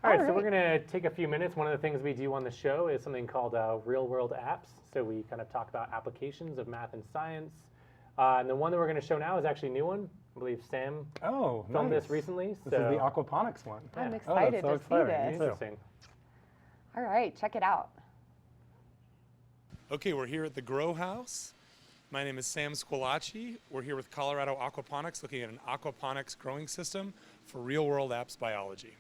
All right, so we're going to take a few minutes. One of the things we do on the show is something called real world apps. So we kind of talk about applications of math and science. And the one that we're going to show now is actually a new one. I believe Sam filmed this recently. This is the Aquaponics one. I'm excited to see this. Interesting. All right, check it out. Okay, we're here at the Grow House. My name is Sam Squilacci. We're here with Colorado Aquaponics, looking at an aquaponics growing system for real-world apps biology.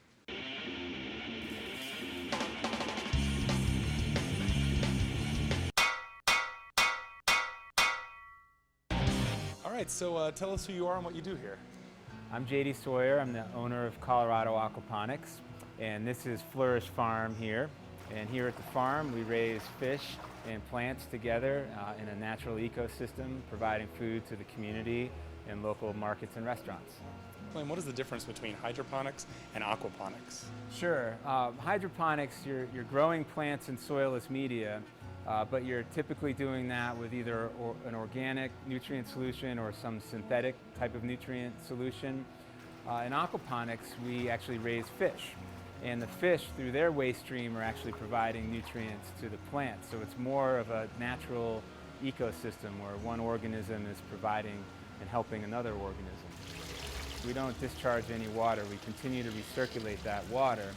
All right, so tell us who you are and what you do here. I'm JD Sawyer. I'm the owner of Colorado Aquaponics, and this is Flourish Farm here. And here at the farm, we raise fish and plants together in a natural ecosystem, providing food to the community and local markets and restaurants. What is the difference between hydroponics and aquaponics? Sure. Hydroponics, you're growing plants in soilless media, but you're typically doing that with either an organic nutrient solution or some synthetic type of nutrient solution. In aquaponics, we actually raise fish. And the fish, through their waste stream, are actually providing nutrients to the plants. So it's more of a natural ecosystem where one organism is providing and helping another organism. We don't discharge any water. We continue to recirculate that water.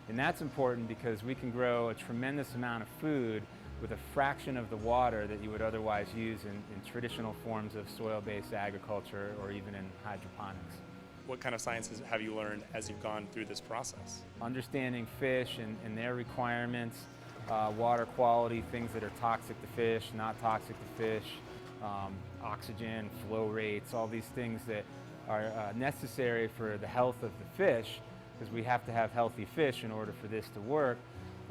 And that's important because we can grow a tremendous amount of food with a fraction of the water that you would otherwise use in traditional forms of soil-based agriculture or even in hydroponics. What kind of sciences have you learned as you've gone through this process? Understanding fish and their requirements, water quality, things that are toxic to fish, not toxic to fish, oxygen, flow rates, all these things that are necessary for the health of the fish, because we have to have healthy fish in order for this to work.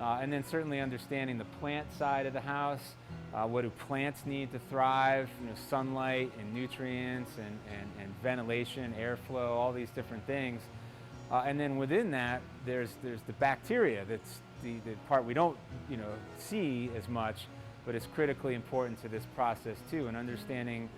And then certainly understanding the plant side of the house. What do plants need to thrive? Sunlight and nutrients and ventilation, airflow, all these different things. And then within that, there's the bacteria. That's the part we don't see as much, but it's critically important to this process too. And understanding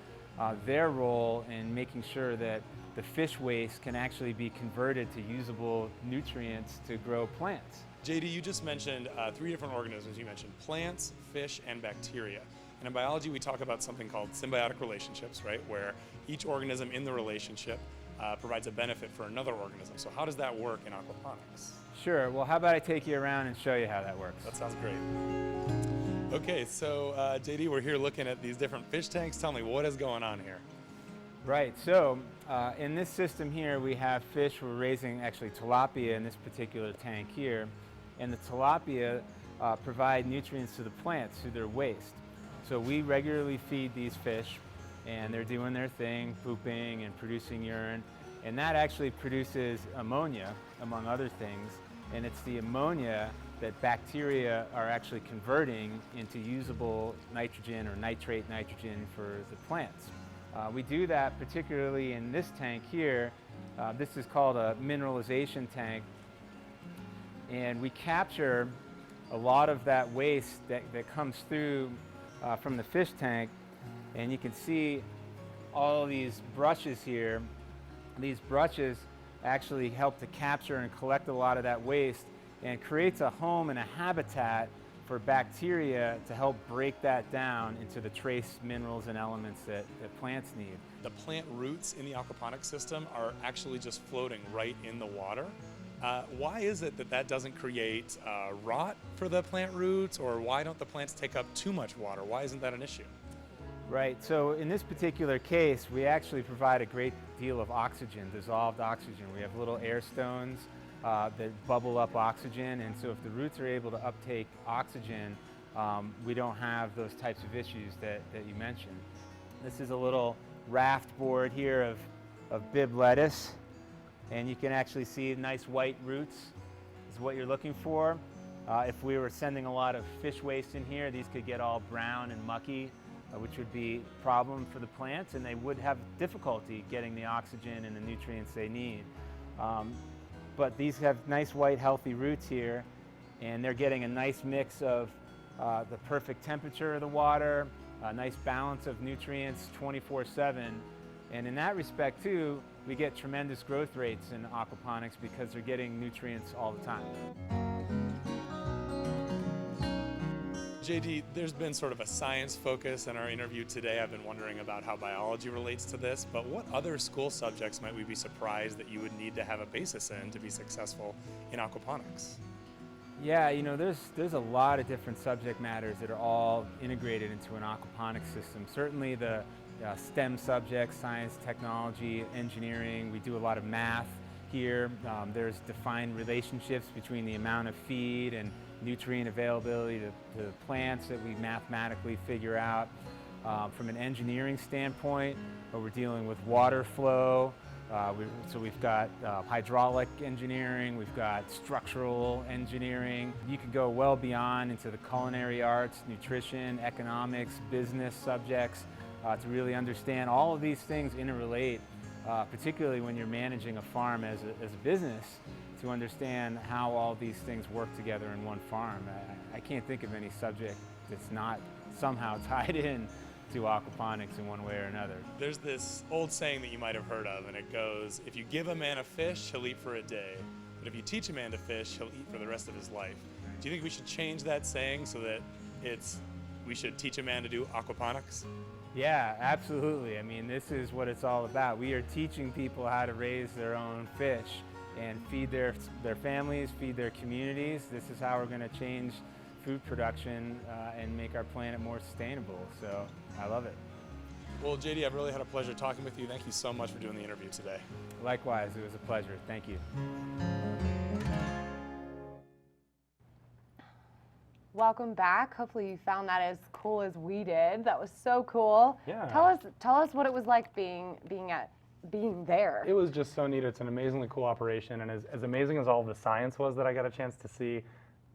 their role in making sure that the fish waste can actually be converted to usable nutrients to grow plants. JD, you just mentioned 3 different organisms. You mentioned plants, fish, and bacteria. And in biology, we talk about something called symbiotic relationships, right? Where each organism in the relationship provides a benefit for another organism. So how does that work in aquaponics? Sure. Well, how about I take you around and show you how that works? That sounds great. Okay, so JD, we're here looking at these different fish tanks. Tell me, what is going on here? Right, so in this system here, we have fish. We're raising actually tilapia in this particular tank here. And the tilapia provide nutrients to the plants through their waste. So we regularly feed these fish, and they're doing their thing, pooping and producing urine. And that actually produces ammonia, among other things. And it's the ammonia that bacteria are actually converting into usable nitrogen or nitrate nitrogen for the plants. We do that particularly in this tank here. This is called a mineralization tank. And we capture a lot of that waste that comes through from the fish tank. And you can see all these brushes here. These brushes actually help to capture and collect a lot of that waste and creates a home and a habitat for bacteria to help break that down into the trace minerals and elements that plants need. The plant roots in the aquaponics system are actually just floating right in the water. Why is it that that doesn't create rot for the plant roots, or why don't the plants take up too much water? Why isn't that an issue? Right, so in this particular case, we actually provide a great deal of oxygen, dissolved oxygen. We have little air stones that bubble up oxygen, and so if the roots are able to uptake oxygen, we don't have those types of issues that you mentioned. This is a little raft board here of bib lettuce, and you can actually see nice white roots is what you're looking for. If we were sending a lot of fish waste in here, these could get all brown and mucky, which would be a problem for the plants, and they would have difficulty getting the oxygen and the nutrients they need. But these have nice white healthy roots here, and they're getting a nice mix of the perfect temperature of the water, a nice balance of nutrients 24/7, And in that respect too, we get tremendous growth rates in aquaponics because they're getting nutrients all the time. JD, there's been sort of a science focus in our interview today. I've been wondering about how biology relates to this, but what other school subjects might we be surprised that you would need to have a basis in to be successful in aquaponics? Yeah, you know, there's a lot of different subject matters that are all integrated into an aquaponics system. Certainly the STEM subjects, science, technology, engineering. We do a lot of math here. There's defined relationships between the amount of feed and nutrient availability to plants that we mathematically figure out. From an engineering standpoint, we're dealing with water flow. So we've got hydraulic engineering, we've got structural engineering. You could go well beyond into the culinary arts, nutrition, economics, business subjects to really understand all of these things interrelate, particularly when you're managing a farm as a business, to understand how all these things work together in one farm. I can't think of any subject that's not somehow tied in to aquaponics in one way or another. There's this old saying that you might have heard of, and it goes, if you give a man a fish, he'll eat for a day. But if you teach a man to fish, he'll eat for the rest of his life. Do you think we should change that saying so that we should teach a man to do aquaponics? Yeah, absolutely. I mean, this is what it's all about. We are teaching people how to raise their own fish and feed their families, feed their communities. This is how we're going to change food production and make our planet more sustainable. So I love it. Well, JD, I've really had a pleasure talking with you. Thank you so much for doing the interview today. Likewise, it was a pleasure. Thank you. Welcome back. Hopefully you found that as cool as we did. That was so cool. Yeah. Tell us what it was like being there. It was just so neat. It's an amazingly cool operation, and as amazing as all of the science was that I got a chance to see,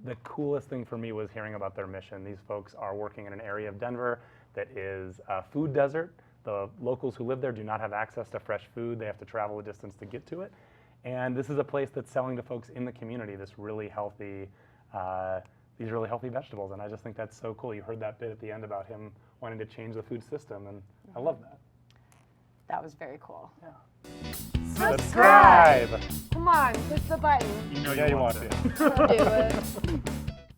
the coolest thing for me was hearing about their mission. These folks are working in an area of Denver that is a food desert. The locals who live there do not have access to fresh food. They have to travel a distance to get to it. And this is a place that's selling to folks in the community these really healthy vegetables. And I just think that's so cool. You heard that bit at the end about him wanting to change the food system, and I love that. That was very cool. Yeah. Subscribe! Subscribe! Come on, push the button. You know you want to. Do it.